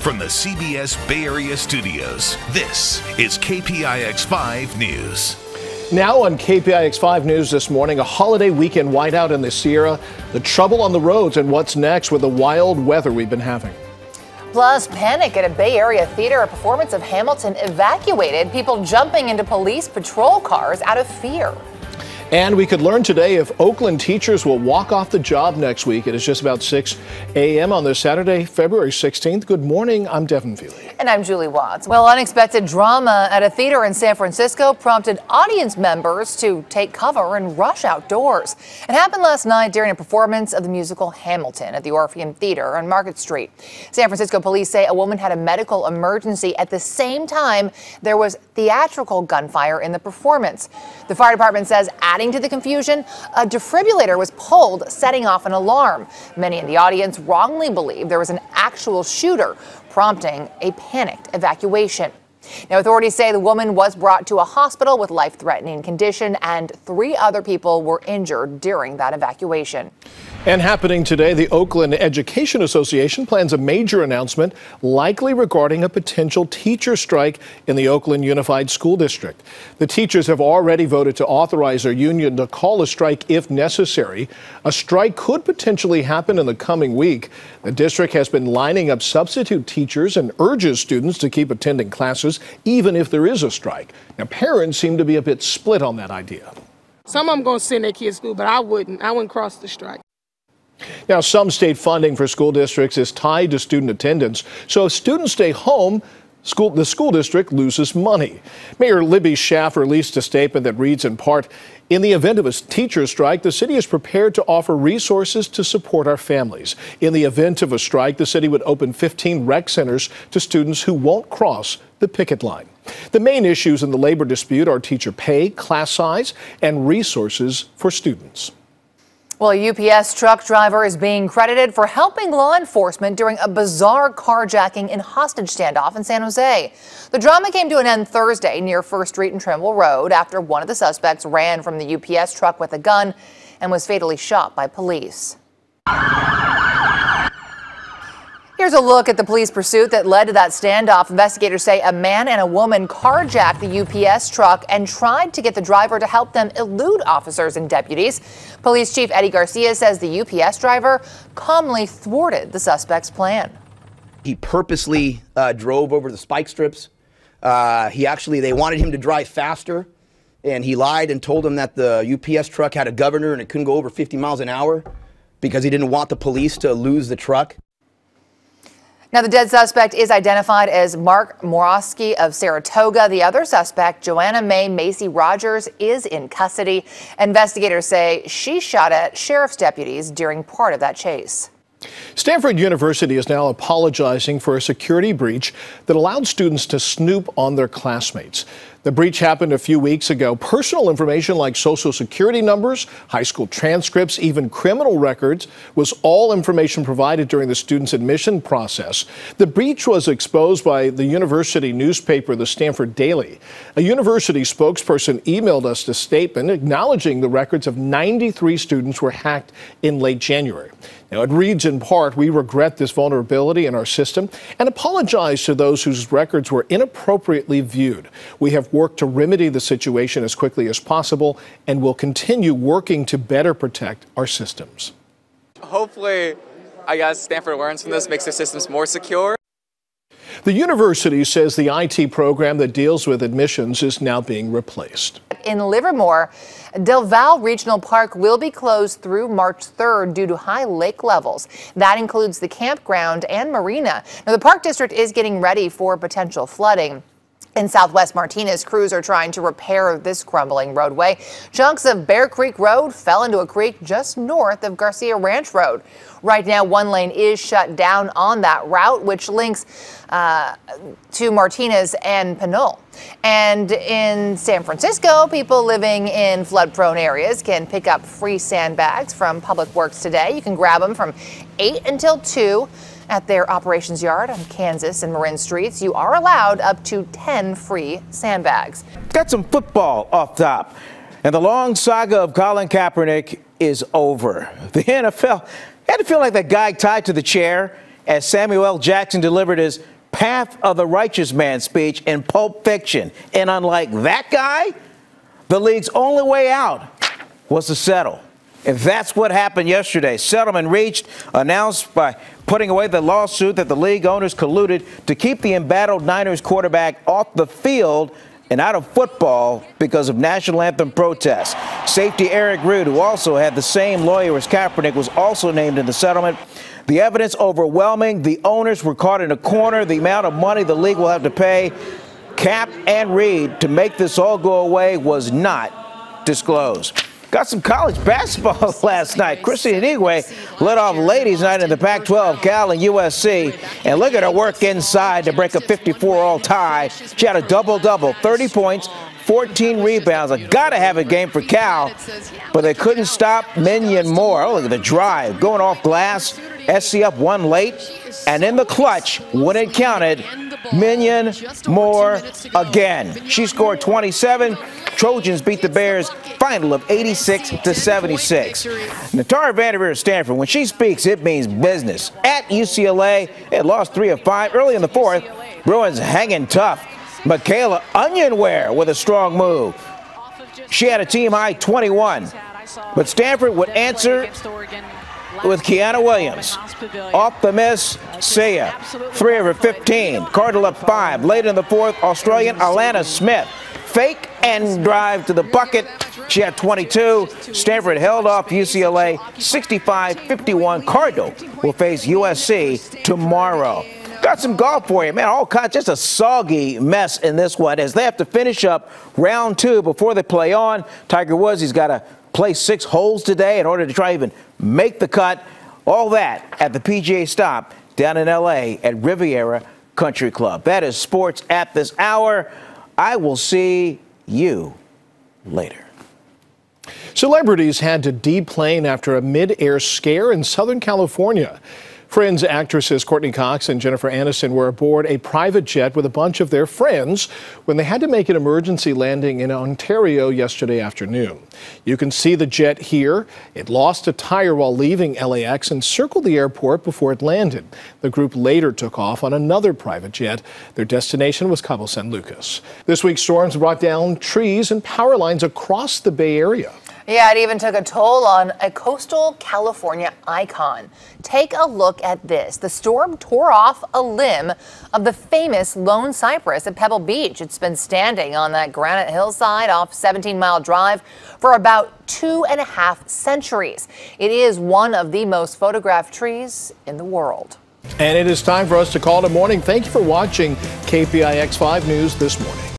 From the CBS Bay Area studios, this is KPIX 5 News. Now on KPIX 5 News this morning, a holiday weekend whiteout in the Sierra, the trouble on the roads, and what's next with the wild weather we've been having. Plus, panic at a Bay Area theater. A performance of Hamilton evacuated, people jumping into police patrol cars out of fear. And we could learn today if Oakland teachers will walk off the job next week. It is just about 6 a.m. on this Saturday, February 16th. Good morning. I'm Devin Fehely. And I'm Julie Watts. Well, unexpected drama at a theater in San Francisco prompted audience members to take cover and rush outdoors. It happened last night during a performance of the musical Hamilton at the Orpheum Theater on Market Street. San Francisco police say a woman had a medical emergency. At the same time, there was theatrical gunfire in the performance. The fire department says, adding to the confusion, a defibrillator was pulled, setting off an alarm. Many in the audience wrongly believe there was an actual shooter, prompting a panicked evacuation. Now, authorities say the woman was brought to a hospital with life-threatening condition, and 3 other people were injured during that evacuation. And happening today, the Oakland Education Association plans a major announcement, likely regarding a potential teacher strike in the Oakland Unified School District. The teachers have already voted to authorize their union to call a strike if necessary. A strike could potentially happen in the coming week. The district has been lining up substitute teachers and urges students to keep attending classes, even if there is a strike. Now, parents seem to be a bit split on that idea. Some of them going to send their kids to school, but I wouldn't cross the strike. Now, some state funding for school districts is tied to student attendance, so if students stay home, the school district loses money. Mayor Libby Schaff released a statement that reads in part, "In the event of a teacher strike, the city is prepared to offer resources to support our families. In the event of a strike, the city would open 15 rec centers to students who won't cross the picket line." The main issues in the labor dispute are teacher pay, class size, and resources for students. Well, a UPS truck driver is being credited for helping law enforcement during a bizarre carjacking and hostage standoff in San Jose. The drama came to an end Thursday near First Street and Trimble Road after one of the suspects ran from the UPS truck with a gun and was fatally shot by police. Here's a look at the police pursuit that led to that standoff. Investigators say a man and a woman carjacked the UPS truck and tried to get the driver to help them elude officers and deputies. Police Chief Eddie Garcia says the UPS driver calmly thwarted the suspect's plan. He purposely drove over the spike strips. They wanted him to drive faster, and he lied and told them that the UPS truck had a governor and it couldn't go over 50 miles an hour because he didn't want the police to lose the truck. Now, the dead suspect is identified as Mark Morosky of Saratoga. The other suspect, Joanna Mae Macy Rogers, is in custody. Investigators say she shot at sheriff's deputies during part of that chase. Stanford University is now apologizing for a security breach that allowed students to snoop on their classmates. The breach happened a few weeks ago. Personal information like social security numbers, high school transcripts, even criminal records was all information provided during the students' admission process. The breach was exposed by the university newspaper, the Stanford Daily. A university spokesperson emailed us a statement acknowledging the records of 93 students were hacked in late January. Now, it reads in part, "We regret this vulnerability in our system and apologize to those whose records were inappropriately viewed. We have worked to remedy the situation as quickly as possible and will continue working to better protect our systems." Hopefully, I guess Stanford learns from this, makes their systems more secure. The university says the IT program that deals with admissions is now being replaced. In Livermore, Del Valle Regional Park will be closed through March 3rd due to high lake levels. That includes the campground and marina. Now, the Park District is getting ready for potential flooding. In Southwest Martinez, crews are trying to repair this crumbling roadway. Chunks of Bear Creek Road fell into a creek just north of Garcia Ranch Road. Right now, one lane is shut down on that route, which links to Martinez and Pinole. And in San Francisco, people living in flood-prone areas can pick up free sandbags from Public Works today. You can grab them from 8 until 2. At their operations yard on Kansas and Marin Streets. You are allowed up to 10 free sandbags. Got some football off top. And the long saga of Colin Kaepernick is over. The NFL had to feel like that guy tied to the chair as Samuel L. Jackson delivered his Path of the Righteous Man speech in Pulp Fiction. And unlike that guy, the league's only way out was to settle. And that's what happened yesterday. Settlement reached, announced by putting away the lawsuit that the league owners colluded to keep the embattled Niners quarterback off the field and out of football because of national anthem protests. Safety Eric Rood, who also had the same lawyer as Kaepernick, was also named in the settlement. The evidence overwhelming. The owners were caught in a corner. The amount of money the league will have to pay Cap and Reed to make this all go away was not disclosed. Got some college basketball last night. Christy Inigwe led off ladies' night in the Pac-12, Cal and USC. And look at her work inside to break a 54-all tie. She had a double-double, 30 points, 14 rebounds. I got to have a game for Cal, but they couldn't stop Minion Moore. Oh, look at the drive. Going off glass. SC up one late. And in the clutch, when it counted, Minion Moore again. She scored 27. Trojans beat the Bears final of 86-76. Natara Vanderveer at Stanford, when she speaks, it means business. At UCLA, it lost 3 of 5 early in the fourth. Bruins hanging tough. Michaela Onyenware with a strong move. She had a team-high 21. But Stanford would answer with Kiana Williams. Off the miss, Saya. 3 of her 15. Cardinal up 5. Late in the fourth, Australian Alana Smith. Fake and drive to the bucket. She had 22. Stanford held off UCLA 65-51. Cardinal will face USC tomorrow. Got some golf for you, man. All kinds, just a soggy mess in this one as they have to finish up round 2 before they play on. Tiger Woods, he's got to play 6 holes today in order to try even make the cut. All that at the PGA stop down in L.A. at Riviera Country Club. That is sports at this hour. I will see you later. Celebrities had to deplane after a mid-air scare in Southern California. Friends actresses Courtney Cox and Jennifer Aniston were aboard a private jet with a bunch of their friends when they had to make an emergency landing in Ontario yesterday afternoon. You can see the jet here. It lost a tire while leaving LAX and circled the airport before it landed. The group later took off on another private jet. Their destination was Cabo San Lucas. This week's storms brought down trees and power lines across the Bay Area. Yeah, it even took a toll on a coastal California icon. Take a look at this. The storm tore off a limb of the famous lone cypress at Pebble Beach. It's been standing on that granite hillside off 17 Mile Drive for about 2.5 centuries. It is one of the most photographed trees in the world. And it is time for us to call it a morning. Thank you for watching KPIX 5 News this morning.